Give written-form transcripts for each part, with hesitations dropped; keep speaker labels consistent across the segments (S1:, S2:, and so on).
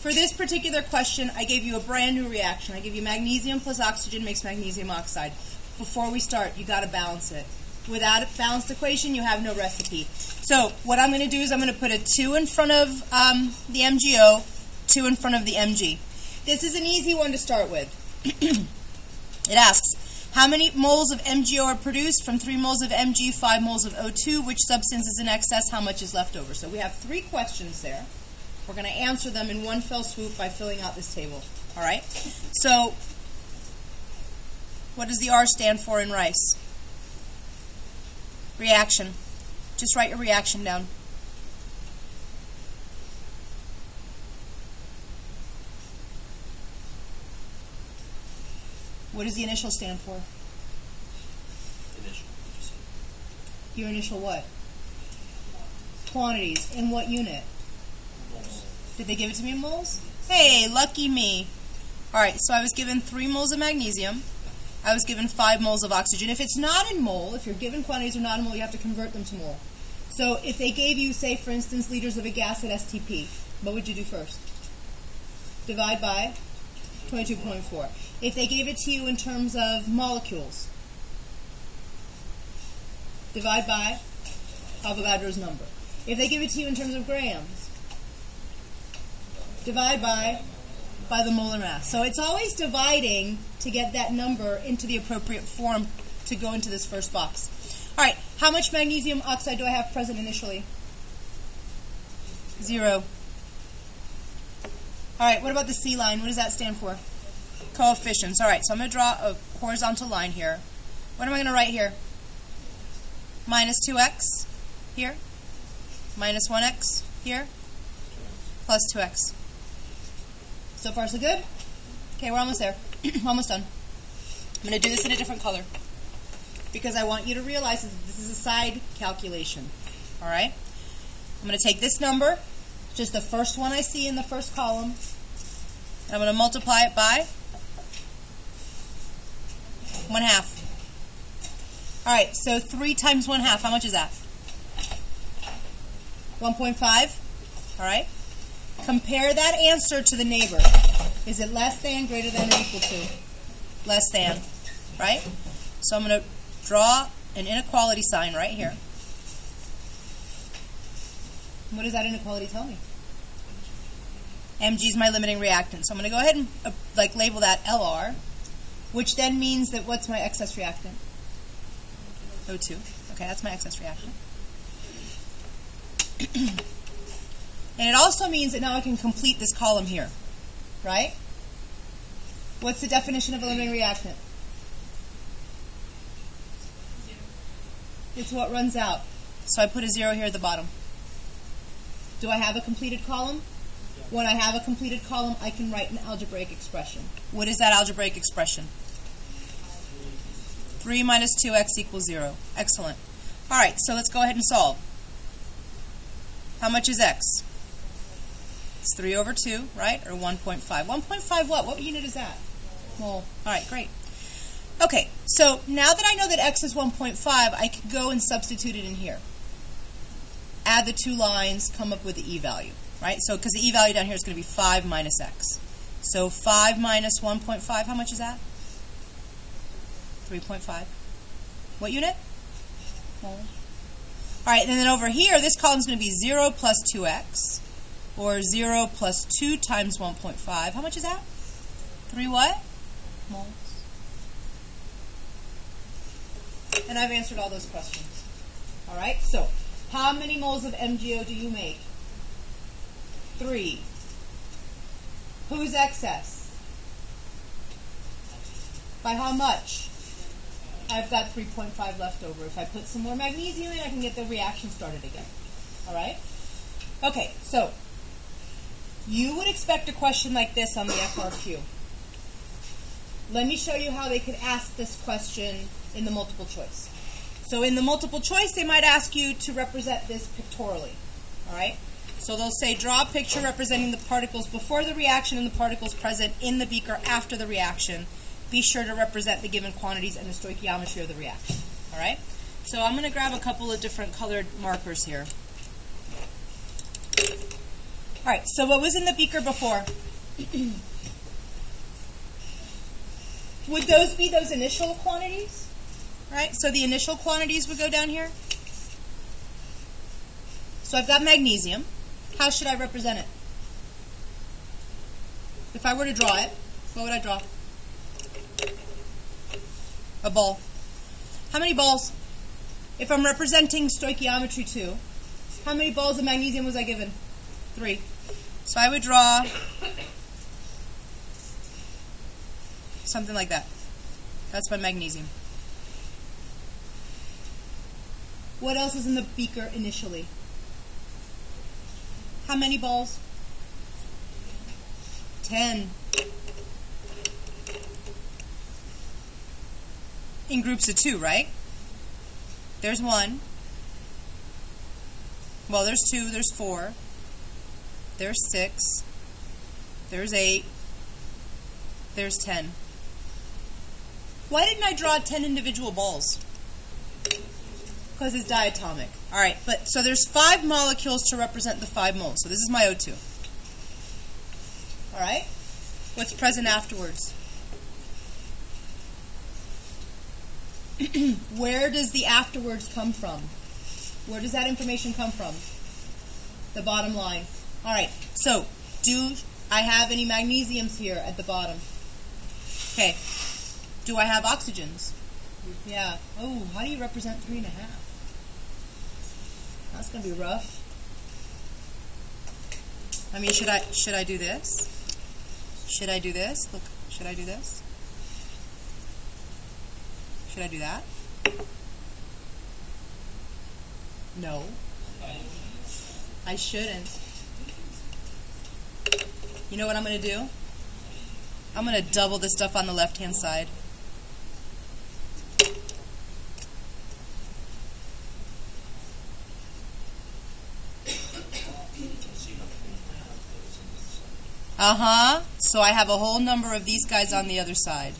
S1: For this particular question, I gave you a brand new reaction. I give you magnesium plus oxygen makes magnesium oxide. Before we start, you got to balance it. Without a balanced equation, you have no recipe. So what I'm going to do is I'm going to put a 2 in front of the MgO, 2 in front of the Mg. This is an easy one to start with. It asks, how many moles of MgO are produced from 3 moles of Mg, 5 moles of O2? Which substance is in excess? How much is left over? So we have 3 questions there. We're going to answer them in one fell swoop by filling out this table. All right? So what does the R stand for in rice? Reaction. Just write your reaction down. What does the initial stand for?
S2: Initial.
S1: Your initial what? Quantities. In what unit?
S2: Moles.
S1: Did they give it to me in moles? Hey, lucky me. All right, so I was given 3 moles of magnesium. I was given 5 moles of oxygen. If it's not in mole, if your given quantities are not in mole, you have to convert them to mole. So if they gave you, say, for instance, liters of a gas at STP, what would you do first? Divide by 22.4. If they gave it to you in terms of molecules, divide by Avogadro's number. If they give it to you in terms of grams, divide by the molar mass. So it's always dividing to get that number into the appropriate form to go into this first box. All right, how much magnesium oxide do I have present initially? 0. All right, what about the C line? What does that stand for? Coefficients. All right, so I'm going to draw a horizontal line here. What am I going to write here? Minus 2x here. Minus 1x here. Plus 2x. So far, so good? Okay, we're almost there. Almost done. I'm going to do this in a different color because I want you to realize that this is a side calculation. All right? I'm going to take this number, just the first one I see in the first column, and I'm going to multiply it by 1/2. All right, so 3 times 1/2, how much is that? 1.5. All right? Compare that answer to the neighbor. Is it less than, greater than, or equal to? Less than, right? So I'm going to draw an inequality sign right here. What does that inequality tell me? Mg is my limiting reactant. So I'm going to go ahead and label that LR, which then means that what's my excess reactant? O2. Okay, that's my excess reactant. And it also means that now I can complete this column here, right? What's the definition of a limiting reactant? It's what runs out. So I put a 0 here at the bottom. Do I have a completed column? When I have a completed column, I can write an algebraic expression. What is that algebraic expression? 3 minus 2x equals 0. Excellent. All right, so let's go ahead and solve. How much is x? It's 3 over 2, right? Or 1.5. 1.5 what? What unit is that? Mole. All right, great. Okay, so now that I know that x is 1.5, I can go and substitute it in here. Add the 2 lines, come up with the e value, right? So because the e value down here is going to be 5 minus x. So 5 minus 1.5, how much is that? 3.5. What unit? Mole. All right, and then over here, this column is going to be 0 plus 2x, or 0 plus 2 times 1.5. How much is that? 3 what? Moles. And I've answered all those questions. All right, so how many moles of MgO do you make? 3. Who's excess? By how much? I've got 3.5 left over. If I put some more magnesium in, I can get the reaction started again. All right? Okay, so you would expect a question like this on the FRQ. Let me show you how they could ask this question in the multiple choice. So in the multiple choice, they might ask you to represent this pictorially. All right? So they'll say, draw a picture representing the particles before the reaction and the particles present in the beaker after the reaction. Be sure to represent the given quantities and the stoichiometry of the reaction. All right? So I'm going to grab a couple of different colored markers here. All right, so what was in the beaker before? Would those be those initial quantities? Right? So the initial quantities would go down here. So I've got magnesium. How should I represent it? If I were to draw it, what would I draw? A ball. How many balls? If I'm representing stoichiometry 2, how many balls of magnesium was I given? 3. So I would draw something like that. That's my magnesium. What else is in the beaker initially? How many balls? 10. In groups of 2, right? There's 1. Well, there's 2, there's 4. There's 6. There's 8. There's 10. Why didn't I draw 10 individual balls? Because it's diatomic. All right, but so there's 5 molecules to represent the 5 moles. So this is my O2. All right? What's present afterwards? Where does the afterwards come from? Where does that information come from? The bottom line. All right, so do I have any magnesiums here at the bottom? Okay. Do I have oxygens? Yeah. Oh, how do you represent 3.5? That's going to be rough. I mean, should I do this? Should I do this? Look, should I do this? Should I do that? No. I shouldn't. You know what I'm going to do? I'm going to double this stuff on the left-hand side. Uh-huh. So I have a whole number of these guys on the other side.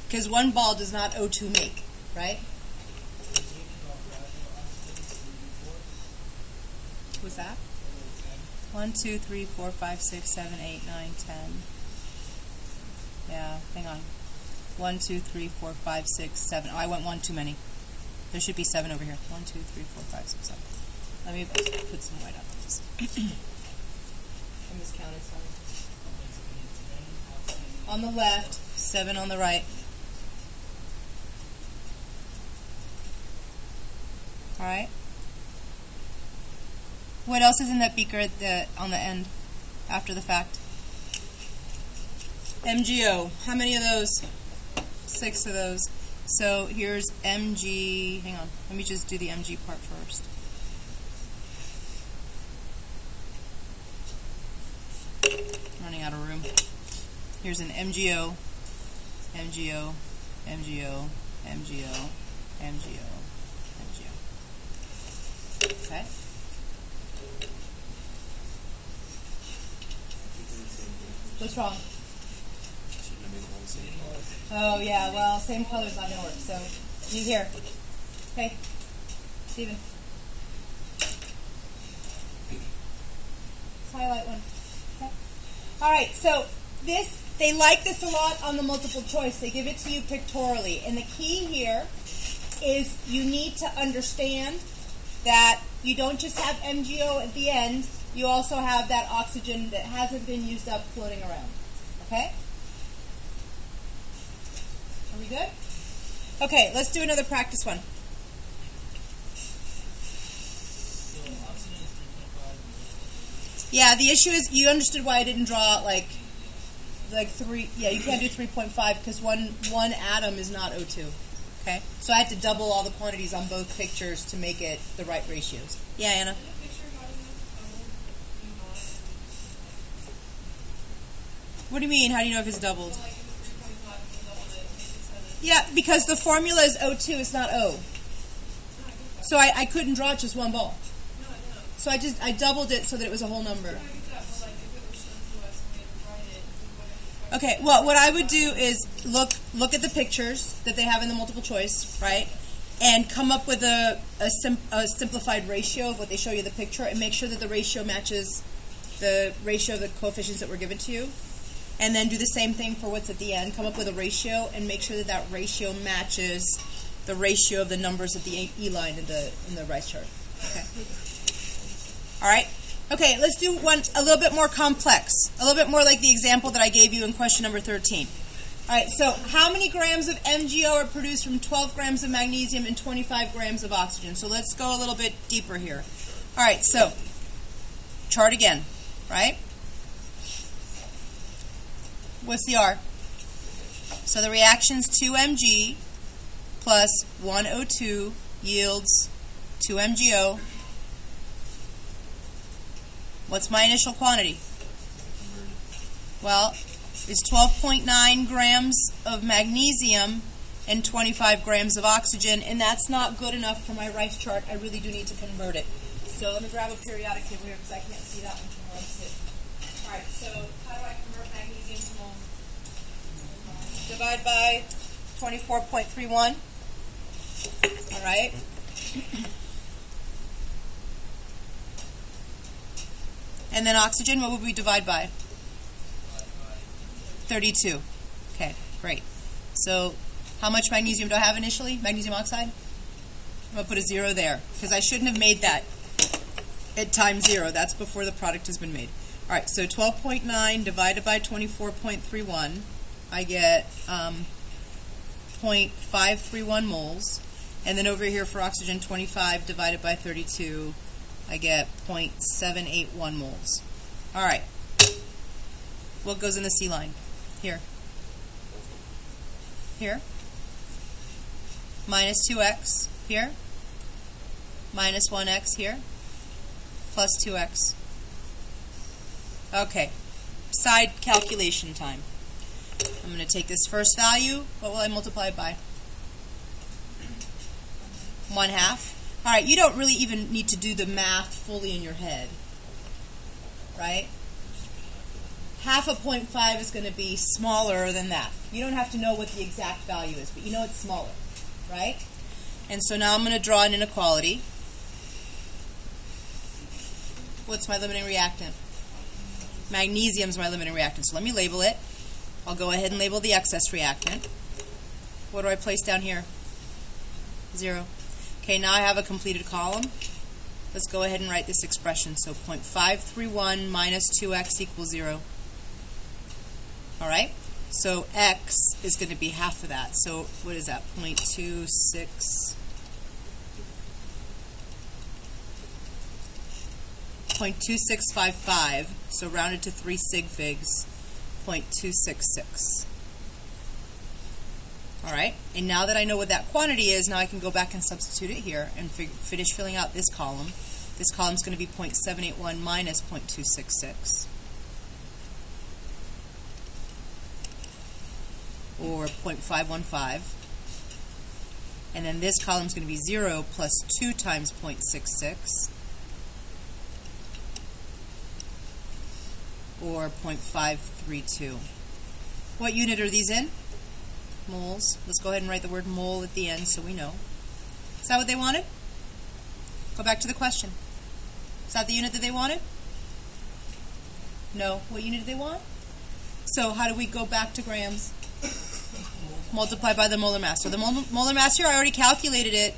S1: Because one ball does not O2 make, right? What's that? 1, 2, 3, 4, 5, 6, 7, 8, 9, 10. Yeah, hang on. 1, 2, 3, 4, 5, 6, 7. Oh, I went 1 too many. There should be 7 over here. 1, 2, 3, 4, 5, 6, 7. Let me put some white on this. I miscounted, sorry. On the left, 7 on the right. All right. What else is in that beaker on the end, after the fact? MgO. How many of those? 6 of those. So here's Mg. Hang on. Let me just do the Mg part first. I'm running out of room. Here's an MgO, MgO, MgO, MgO, MgO, MgO. Okay. What's wrong? Oh, yeah, well, same color's not going to work, so you here. Okay, Steven. Let's highlight one. Okay. All right, so they like this a lot on the multiple choice. They give it to you pictorially. And the key here is you need to understand that you don't just have MgO at the end, you also have that oxygen that hasn't been used up floating around. Okay? Are we good? Okay, let's do another practice one. Yeah, the issue is you understood why I didn't draw like 3. Yeah, you can't do 3.5 because one atom is not O2. Okay? So I had to double all the quantities on both pictures to make it the right ratios. Yeah, Anna? What do you mean? How do you know if it's doubled? Yeah, because the formula is O2, it's not O. So I couldn't draw just one ball. So I doubled it so that it was a whole number. Okay, well, what I would do is look at the pictures that they have in the multiple choice, right? And come up with a simplified ratio of what they show you in the picture, and make sure that the ratio matches the ratio of the coefficients that were given to you. And then do the same thing for what's at the end. Come up with a ratio and make sure that that ratio matches the ratio of the numbers at the E line in the rice chart. Okay. All right. Okay, let's do one a little bit more complex, a little bit more like the example that I gave you in question number 13. All right, so how many grams of MgO are produced from 12 grams of magnesium and 25 grams of oxygen? So let's go a little bit deeper here. All right, so chart again, right? What's the R? So the reaction's 2Mg plus 1O2 yields 2MgO. What's my initial quantity? Well, it's 12.9 grams of magnesium and 25 grams of oxygen, and that's not good enough for my rice chart. I really do need to convert it. So let me grab a periodic table here because I can't see that one from where I'm sitting. All right, so how do I convert magnesium to moles? Divide by 24.31. All right. And then oxygen, what would we divide by? 32. Okay, great. So how much magnesium do I have initially? Magnesium oxide? I'm going to put a 0 there because I shouldn't have made that at time 0. That's before the product has been made. All right, so 12.9 divided by 24.31, I get 0.531 moles. And then over here for oxygen, 25 divided by 32, I get 0.781 moles. All right. What goes in the C line? Here. Here. Minus 2x here. Minus 1x here. Plus 2x. Okay. Side calculation time. I'm going to take this first value. What will I multiply it by? 1/2. All right, you don't really even need to do the math fully in your head, right? Half of 0.5 is going to be smaller than that. You don't have to know what the exact value is, but you know it's smaller, right? And so now I'm going to draw an inequality. What's my limiting reactant? Magnesium is my limiting reactant, so let me label it. I'll go ahead and label the excess reactant. What do I place down here? 0. Okay, now I have a completed column. Let's go ahead and write this expression. So 0.531 minus 2x equals 0. All right? So x is going to be half of that. So what is that? 0.26. 0.2655. So rounded to 3 sig figs. 0.266. All right, and now that I know what that quantity is, now I can go back and substitute it here and finish filling out this column. This column is going to be 0.781 minus 0.266, or 0.515. And then this column is going to be 0 plus 2 times 0.66, or 0.532. What unit are these in? Moles. Let's go ahead and write the word mole at the end so we know. Is that what they wanted? Go back to the question. Is that the unit that they wanted? No. What unit did they want? So how do we go back to grams? Multiply by the molar mass. So the molar mass here, I already calculated it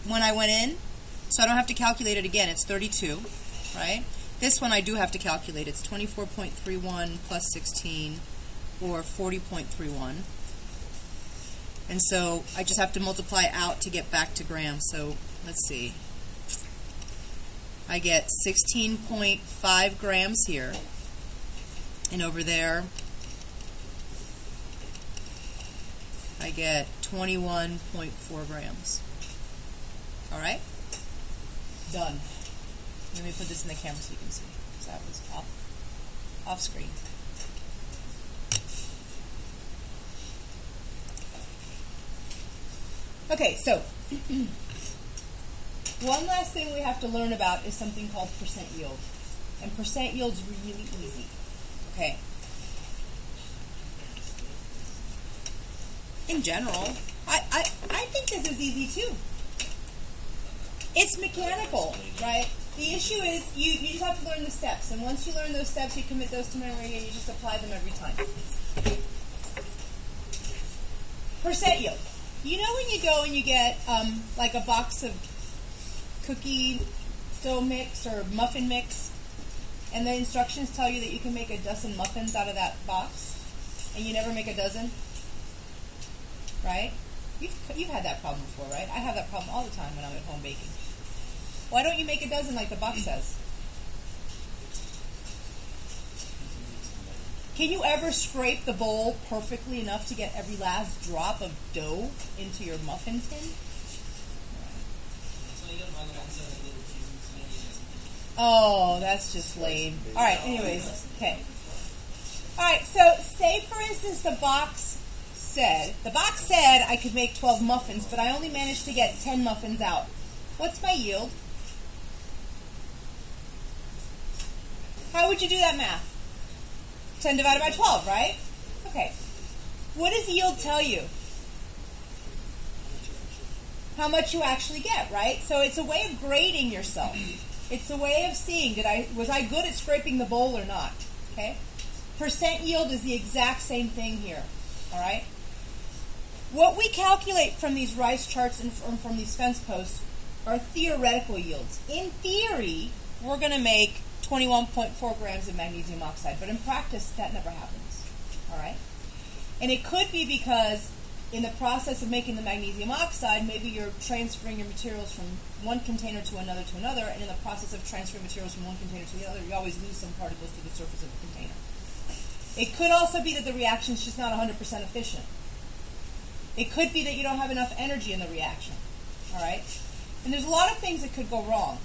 S1: when I went in, so I don't have to calculate it again. It's 32, right? This one I do have to calculate. It's 24.31 plus 16, or 40.31. And so I just have to multiply out to get back to grams. So let's see. I get 16.5 grams here. And over there, I get 21.4 grams. All right? Done. Let me put this in the camera so you can see. So that was off screen. Okay, so one last thing we have to learn about is something called percent yield. And percent yield's really easy. Okay. in general. I think this is easy too. It's mechanical, right? The issue is you just have to learn the steps, and once you learn those steps, you commit those to memory, and you just apply them every time. Percent yield. You know when you go and you get like a box of cookie dough mix or muffin mix, and the instructions tell you that you can make a dozen muffins out of that box, and you never make a dozen, right? You've had that problem before, right? I have that problem all the time when I'm at home baking. Why don't you make a dozen like the box says? Can you ever scrape the bowl perfectly enough to get every last drop of dough into your muffin tin? Oh, that's just lame. All right, anyways, okay. All right, so say, for instance, the box said I could make 12 muffins, but I only managed to get 10 muffins out. What's my yield? How would you do that math? 10 divided by 12, right? Okay. What does yield tell you? How much you actually get, right? So it's a way of grading yourself. It's a way of seeing, was I good at scraping the bowl or not? Okay? Percent yield is the exact same thing here. All right? What we calculate from these rice charts and from these fence posts are theoretical yields. In theory, we're going to make 21.4 grams of magnesium oxide, but in practice, that never happens. All right? And it could be because in the process of making the magnesium oxide, maybe you're transferring your materials from one container to another, and in the process of transferring materials from one container to the other, you always lose some particles to the surface of the container. It could also be that the reaction is just not 100% efficient. It could be that you don't have enough energy in the reaction. All right? And there's a lot of things that could go wrong.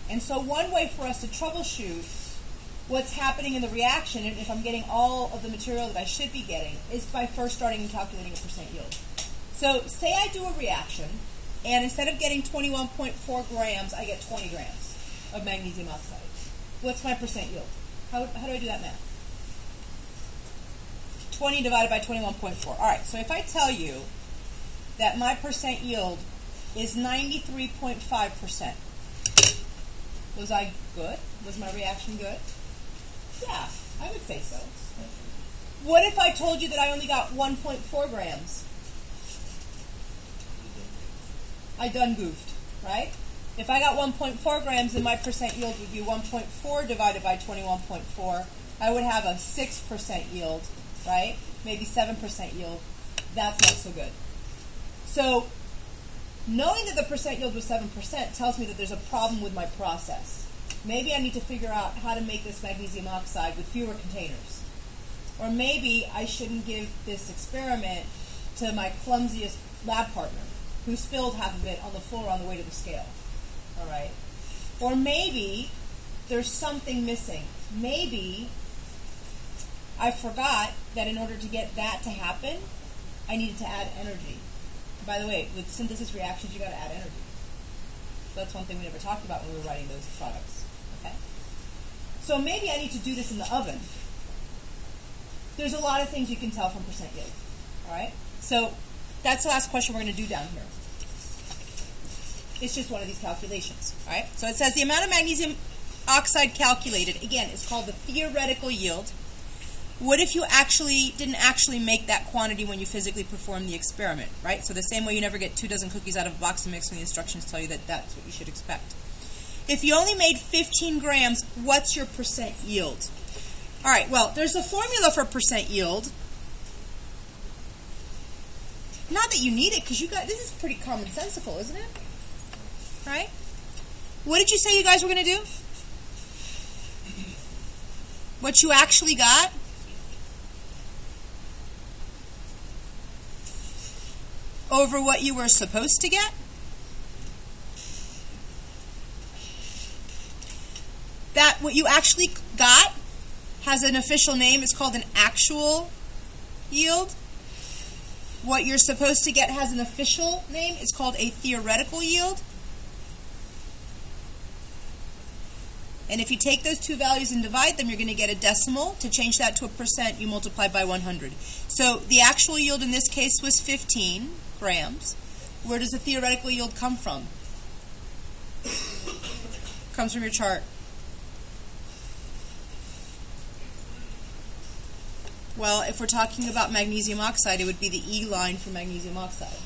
S1: And so one way for us to troubleshoot what's happening in the reaction, and if I'm getting all of the material that I should be getting, is by first starting and calculating a percent yield. So say I do a reaction, and instead of getting 21.4 grams, I get 20 grams of magnesium oxide. What's my percent yield? How do I do that math? 20 divided by 21.4. All right, so if I tell you that my percent yield is 93.5%, was I good? Was my reaction good? Yeah, I would say so. What if I told you that I only got 1.4 grams? I done goofed, right? If I got 1.4 grams, then my percent yield would be 1.4 divided by 21.4. I would have a 6% yield, right? Maybe 7% yield. That's not so good. So knowing that the percent yield was 7% tells me that there's a problem with my process. Maybe I need to figure out how to make this magnesium oxide with fewer containers. Or maybe I shouldn't give this experiment to my clumsiest lab partner who spilled half of it on the floor on the way to the scale. All right? Or maybe there's something missing. Maybe I forgot that in order to get that to happen, I needed to add energy. By the way, with synthesis reactions, you got to add energy. So that's one thing we never talked about when we were writing those products. Okay? So maybe I need to do this in the oven. There's a lot of things you can tell from percent yield. All right? So that's the last question we're going to do down here. It's just one of these calculations. All right? So it says the amount of magnesium oxide calculated, again, is called the theoretical yield. What if you didn't actually make that quantity when you physically perform the experiment, right? So the same way you never get 2 dozen cookies out of a box of mix when the instructions tell you that that's what you should expect. If you only made 15 grams, what's your percent yield? All right, well, there's a formula for percent yield. Not that you need it, because this is pretty commonsensical, isn't it? Right? What did you say you guys were going to do? What you actually got? Over what you were supposed to get? That what you actually got has an official name. It's called an actual yield. What you're supposed to get has an official name. It's called a theoretical yield. And if you take those two values and divide them, you're going to get a decimal. To change that to a percent, you multiply by 100. So the actual yield in this case was 15 grams. Where does the theoretical yield come from? Comes from your chart. Well, if we're talking about magnesium oxide, it would be the E line for magnesium oxide.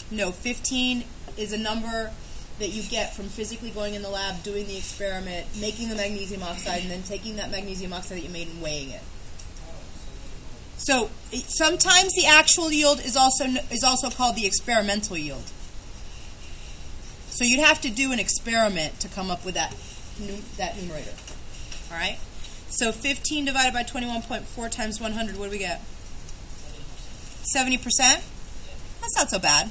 S1: No, 15 is a number that you get from physically going in the lab, doing the experiment, making the magnesium oxide, and then taking that magnesium oxide that you made and weighing it. So sometimes the actual yield is also called the experimental yield. So you'd have to do an experiment to come up with that numerator. All right? So 15 divided by 21.4 times 100, what do we get? 70%? That's not so bad.